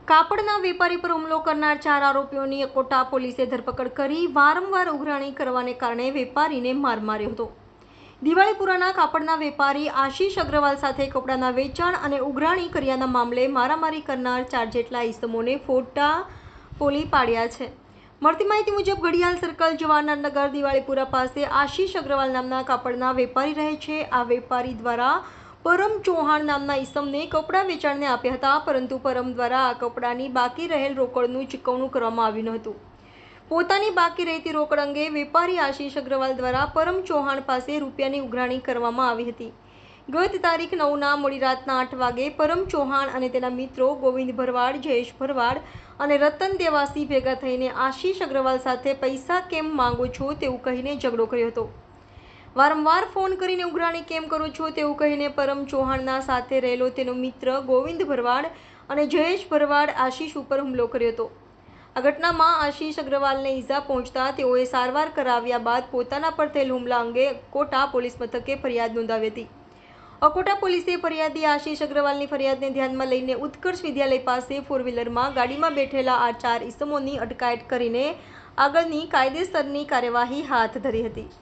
કાપડના વેપારી પર હુમલો કરનાર 4 આરોપીઓની અકોટા પોલીસે ધરપકડ કરી વારંવાર ઉઘરાણી કરવાને કારણે વેપારીને માર માર્યો હતો। દિવાળીપુરાના કાપડના વેપારી આશીષ અગ્રવાલ સાથે કપડાના વેચાણ અને ઉઘરાણી કર્યાના મામલે મારામારી કરનાર 4 જેટલા ઇસમોને ફોટા પોલી પાડ્યા છે। મળતી માહિતી મુજબ ઘડિયાળ સર્કલ જવાહરનગર દિવાળીપુરા પાસે આશીષ અગ્રવાલ નામના કાપડના વેપારી રહે છે। આ વેપારી દ્વારા પરમ ચૌહાણ નામના ઈસમને કપડા વેચાણને આપ્યા હતા, પરંતુ પરમ દ્વારા આ કપડાની બાકી રહેલ રોકડનું ચૂકવણું કરવામાં આવ્યું ન હતું। પોતાની બાકી રહેતી રોકડ અંગે વેપારી આશીષ અગ્રવાલ દ્વારા પરમ ચૌહાણ પાસે રૂપિયાની ઉઘરાણી કરવામાં આવી હતી। ગત તારીખ 9ના મોડી રાતના 8 વાગે પરમ ચૌહાણ અને તેના મિત્રો ગોવિંદ ભરવાડ, જયેશ ભરવાડ અને રતન દેવાસી ભેગા થઈને આશીષ અગ્રવાલ સાથે પૈસા કેમ માંગો છો તેવું કહીને ઝઘડો કર્યો હતો। વારંવાર ફોન કરીને ઉઘરાણી કેમ કરો છો તેવું કહીને પરમ ચૌહાણના સાથે રહેલો તેનો મિત્ર ગોવિંદ ભરવાડ અને જયેશ ભરવાડ આશીષ ઉપર હુમલો કર્યો હતો। આ ઘટનામાં આશીષ અગ્રવાલને ઈજા પહોંચતા તેઓએ સારવાર કરાવ્યા બાદ પોતાના પર થયેલ હુમલા અંગે અકોટા પોલીસ મથકે ફરિયાદ નોંધાવી હતી। અકોટા પોલીસે ફરિયાદી આશીષ અગ્રવાલની ફરિયાદને ધ્યાનમાં લઈને ઉત્કર્ષ વિદ્યાલય પાસે 4 વ્હીલરમાં ગાડીમાં બેઠેલા આ 4 ઈસમોની અટકાયત કરીને આગળની કાયદેસરની કાર્યવાહી હાથ ધરી હતી।